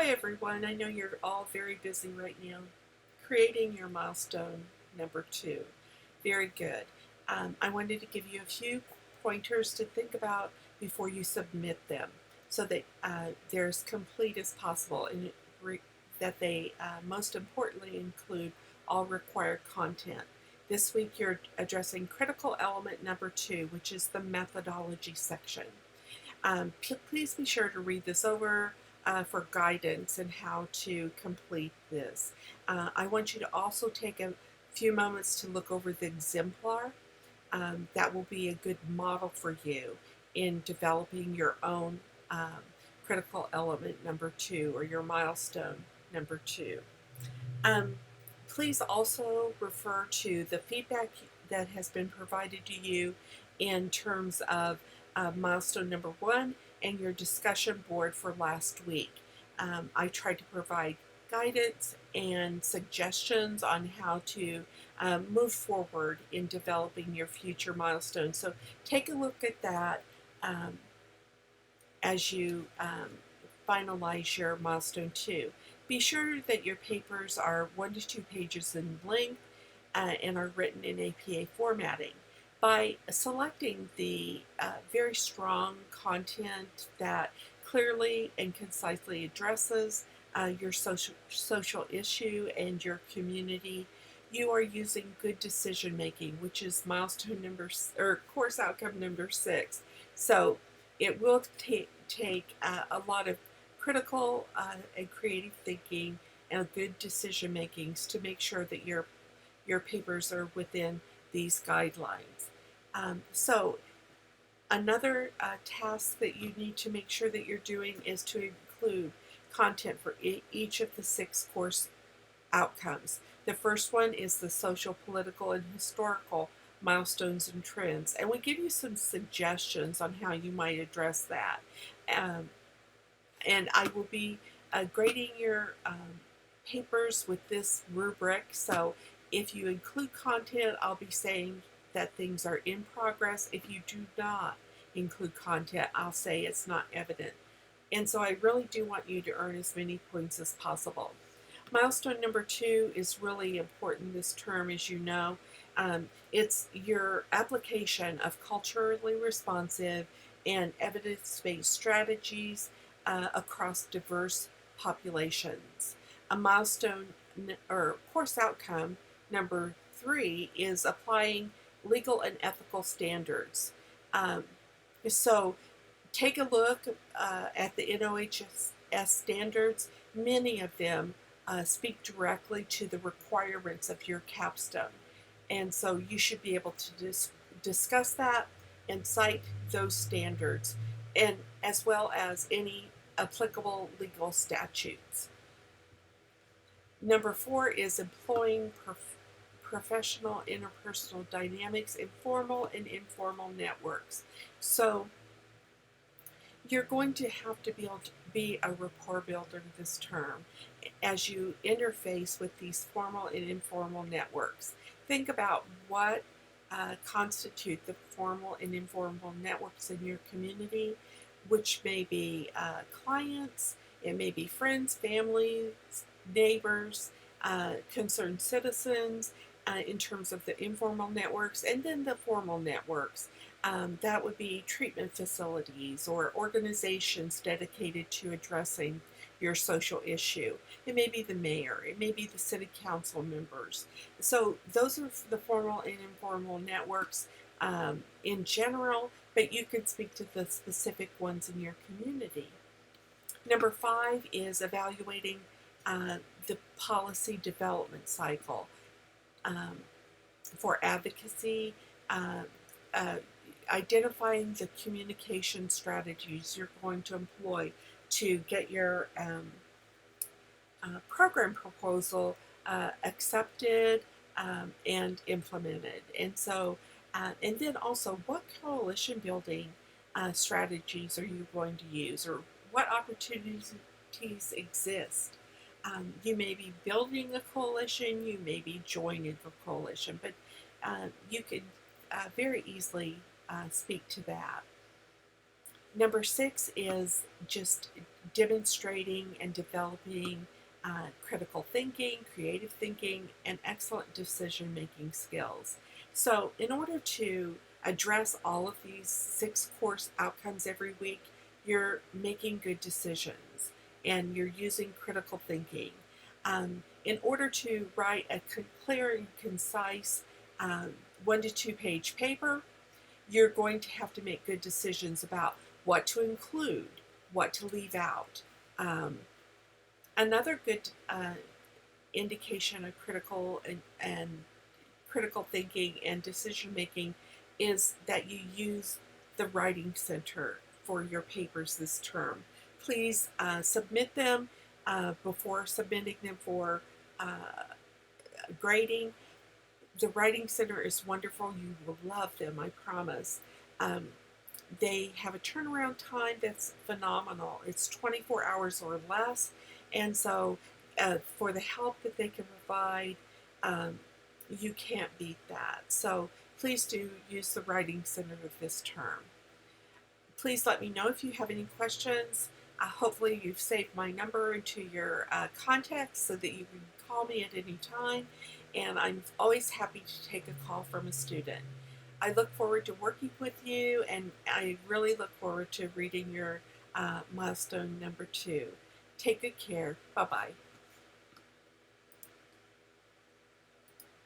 Hi everyone, I know you're all very busy right now creating your milestone number 2. Very good. I wanted to give you a few pointers to think about before you submit them so that they're as complete as possible and that they most importantly include all required content. This week you're addressing critical element number 2, which is the methodology section. Please be sure to read this over for guidance and how to complete this. I want you to also take a few moments to look over the exemplar. That will be a good model for you in developing your own critical element number 2 or your milestone number 2. Please also refer to the feedback that has been provided to you in terms of milestone number 1 and your discussion board for last week. I tried to provide guidance and suggestions on how to move forward in developing your future milestones. So take a look at that as you finalize your milestone 2. Be sure that your papers are 1 to 2 pages in length and are written in APA formatting. By selecting the very strong content that clearly and concisely addresses your social issue and your community, you are using good decision making, which is milestone number or course outcome number 6. So it will take a lot of critical and creative thinking and good decision makings to make sure that your papers are within these guidelines. So another task that you need to make sure that you're doing is to include content for each of the 6 course outcomes. The first one is the social, political, and historical milestones and trends, and we give you some suggestions on how you might address that. And I will be grading your papers with this rubric, so if you include content, I'll be saying that things are in progress. If you do not include content, I'll say it's not evident. And so I really do want you to earn as many points as possible. Milestone number 2 is really important this term, as you know. It's your application of culturally responsive and evidence-based strategies across diverse populations. A milestone or course outcome number 3 is applying legal and ethical standards. So take a look at the NOHS standards. Many of them speak directly to the requirements of your capstone. And so you should be able to discuss that and cite those standards, and as well as any applicable legal statutes. Number 4 is employing professional interpersonal dynamics in formal and informal networks. So you're going to have to be able to be a rapport builder this term as you interface with these formal and informal networks. Think about what constitute the formal and informal networks in your community, which may be clients, it may be friends, families, neighbors, concerned citizens, in terms of the informal networks, and then the formal networks. That would be treatment facilities or organizations dedicated to addressing your social issue. It may be the mayor, it may be the city council members. So those are the formal and informal networks in general, but you can speak to the specific ones in your community. Number 5 is evaluating the policy development cycle for advocacy, identifying the communication strategies you're going to employ to get your program proposal accepted and implemented. And so, and then also, what coalition building strategies are you going to use, or what opportunities exist? You may be building a coalition, you may be joining a coalition, but you could very easily speak to that. Number 6 is just demonstrating and developing critical thinking, creative thinking, and excellent decision-making skills. So in order to address all of these 6 course outcomes every week, you're making good decisions and you're using critical thinking. In order to write a clear and concise 1 to 2 page paper, you're going to have to make good decisions about what to include, what to leave out. Another good indication of and critical thinking and decision making is that you use the Writing Center for your papers this term. Please submit them before submitting them for grading. The Writing Center is wonderful. You will love them, I promise. They have a turnaround time that's phenomenal. It's 24 hours or less. And so for the help that they can provide, you can't beat that. So please do use the Writing Center this term. Please let me know if you have any questions. Hopefully you've saved my number into your contacts so that you can call me at any time. And I'm always happy to take a call from a student. I look forward to working with you, and I really look forward to reading your milestone number 2. Take good care. Bye-bye.